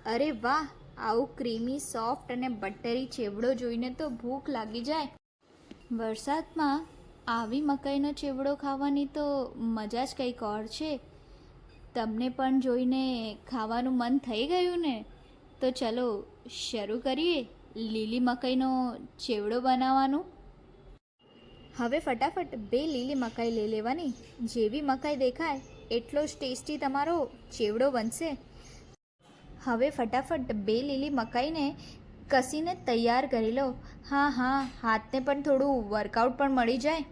અરે વાહ, આવું ક્રીમી સોફ્ટ અને બટરી ચેવડો જોઈને તો ભૂખ લાગી જાય. વરસાદમાં આવી મકાઈનો ચેવડો ખાવાની તો મજા જ કંઈક ઓર છે. તમને પણ જોઈને ખાવાનું મન થઈ ગયું ને? તો ચલો શરૂ કરીએ લીલી મકાઈનો ચેવડો બનાવવાનું. હવે ફટાફટ 2 લીલી મકાઈ લઈ લેવાની. જેવી મકાઈ દેખાય એટલો જ ટેસ્ટી તમારો ચેવડો બનશે. હવે ફટાફટ 2 લીલી મકાઈને કસીને તૈયાર કરી લો. હા, હાથને પણ થોડું વર્કઆઉટ પણ મળી જાય.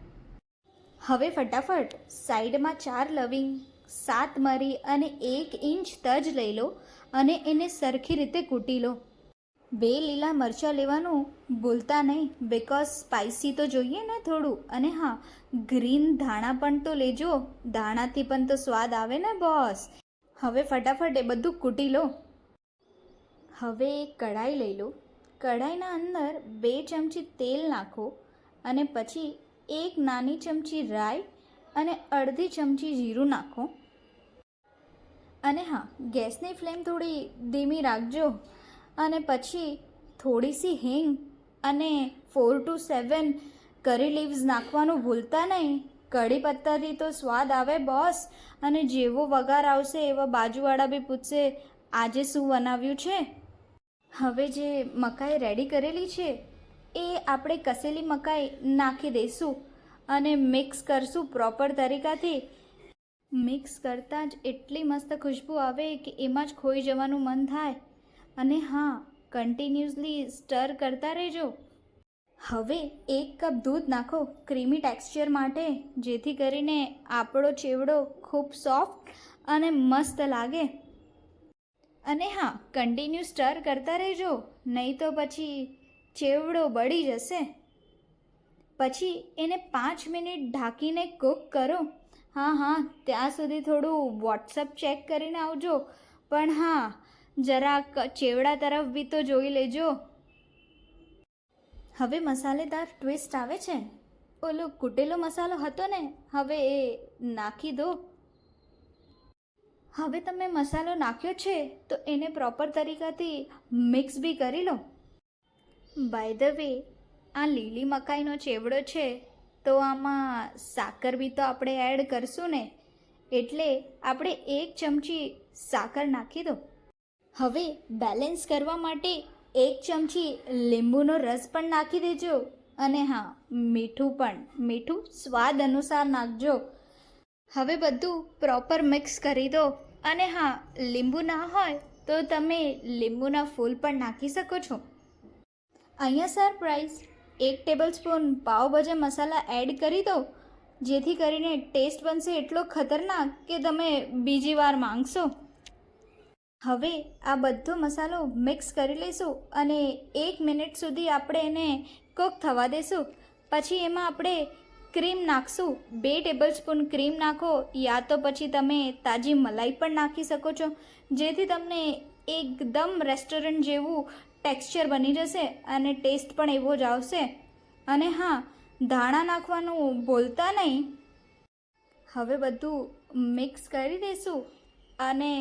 હવે ફટાફટ સાઈડમાં 4 લવિંગ, 7 મરી અને 1 ઇંચ તજ લઈ લો અને એને સરખી રીતે કૂટી લો. 2 લીલા મરચાં લેવાનું ભૂલતા નહીં, બિકોઝ સ્પાઇસી તો જોઈએ ને થોડું. અને હા, ગ્રીન ધાણા પણ તો લેજો, ધાણાથી પણ તો સ્વાદ આવે ને બોસ. હવે ફટાફટ એ બધું કૂટી લો. હવે કઢાઈ લઈ લો. કઢાઈના અંદર 2 ચમચી તેલ નાખો અને પછી 1 નાની ચમચી રાઈ અને અડધી ચમચી જીરું નાખો. અને હા, ગેસની ફ્લેમ થોડી ધીમી રાખજો. અને પછી થોડીસી હિંગ અને 4 to 7 કરી લીવ્સ નાખવાનું ભૂલતા નહીં. કઢી પત્તાથી તો સ્વાદ આવે બોસ. અને જેવો વઘાર આવશે એવા બાજુવાળા બી પૂછશે આજે શું બનાવ્યું છે. હવે જે મકાઈ રેડી કરેલી છે એ આપણે કસેલી મકાઈ નાખી દઈશું અને મિક્સ કરશું પ્રોપર તરીકાથી. મિક્સ કરતાં જ એટલી મસ્ત ખુશ્બુ આવે કે એમાં જ ખોઈ જવાનું મન થાય. અને હા, કન્ટિન્યુઅસલી સ્ટર કરતા રહેજો. હવે 1 કપ દૂધ નાખો ક્રીમી ટેક્સચર માટે, જેથી કરીને આપણો ચેવડો ખૂબ સોફ્ટ અને મસ્ત લાગે. અને હા, કન્ટિન્યુ સ્ટર કરતા રહેજો, નહીં તો પછી ચેવડો બળી જશે. પછી એને 5 મિનિટ ઢાંકીને કૂક કરો. હા, ત્યાં સુધી થોડું વોટ્સઅપ ચેક કરીને આવજો. પણ હા, જરાક ચેવડા તરફ બી તો જોઈ લેજો. હવે મસાલેદાર ટ્વિસ્ટ આવે છે. ઓલો કૂટેલો મસાલો હતો ને, હવે એ નાખી દો. હવે તમે મસાલો નાખ્યો છે તો એને પ્રોપર તરીકાથી મિક્સ બી કરી લો. બાય ધ વે, આ લીલી મકાઈનો ચેવડો છે તો આમાં સાકર બી તો આપણે એડ કરશું ને, એટલે આપણે 1 ચમચી સાકર નાખી દો. હવે બેલેન્સ કરવા માટે 1 ચમચી લીંબુનો રસ પણ નાખી દેજો. અને હા, મીઠું સ્વાદ અનુસાર નાખજો. હવે બધું પ્રોપર મિક્સ કરી દો. અને હા, લીંબુ ના હોય તો તમે લીંબુના ફૂલ પણ નાખી શકો છો. અહીંયા સરપ્રાઈઝ, 1 ટેબલ સ્પૂન પાવભાજી મસાલા એડ કરી દો, જેથી કરીને ટેસ્ટ બનશે એટલો ખતરનાક કે તમે બીજી વાર માંગશો. હવે આ બધો મસાલો મિક્સ કરી લઈશું અને 1 મિનિટ સુધી આપણે એને કૂક થવા દઈશું. પછી એમાં આપણે ક્રીમ નાખશું. 2 ટેબલ સ્પૂન ક્રીમ નાખો, યા તો પછી તમે તાજી મલાઈ પણ નાખી શકો છો, જેથી તમને એકદમ રેસ્ટોરન્ટ જેવું ટેક્સચર બની જશે અને ટેસ્ટ પણ એવો જ આવશે. અને હા, ધાણા નાખવાનું ભૂલતા નહીં. હવે બધું મિક્સ કરી દઈશું અને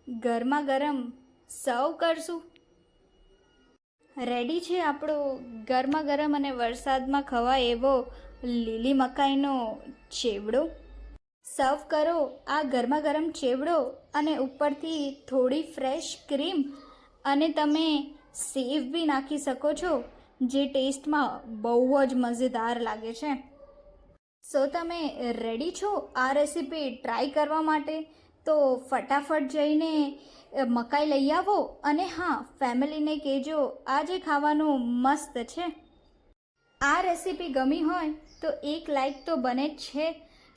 ગરમા ગરમ સર્વ કરશું. રેડી છે આપણો ગરમા ગરમ અને વરસાદમાં ખવાય એવો લીલી મકાઈનો ચેવડો. સર્વ કરો આ ગરમા ગરમ ચેવડો અને ઉપરથી થોડી ફ્રેશ ક્રીમ, અને તમે સેવ બી નાખી શકો છો, જે ટેસ્ટમાં બહુ જ મજેદાર લાગે છે. સો તમે રેડી છો આ રેસીપી ટ્રાય કરવા માટે? તો ફટાફટ જઈને મકાઈ લઈ આવો. અને હા, ફેમિલીને કહેજો આજે ખાવાનું મસ્ત છે. આ રેસીપી ગમી હોય તો 1 લાઈક તો બને જ છે.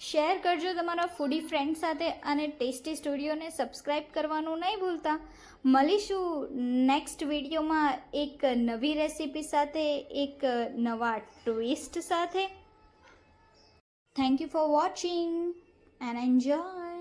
શેર કરજો તમારા ફૂડી ફ્રેન્ડ સાથે અને ટેસ્ટી સ્ટુડિયોને સબસ્ક્રાઈબ કરવાનું નહીં ભૂલતા. મળીશું નેક્સ્ટ વિડીયોમાં એક નવી રેસીપી સાથે, એક નવા ટ્વિસ્ટ સાથે. Thank you for watching and enjoy.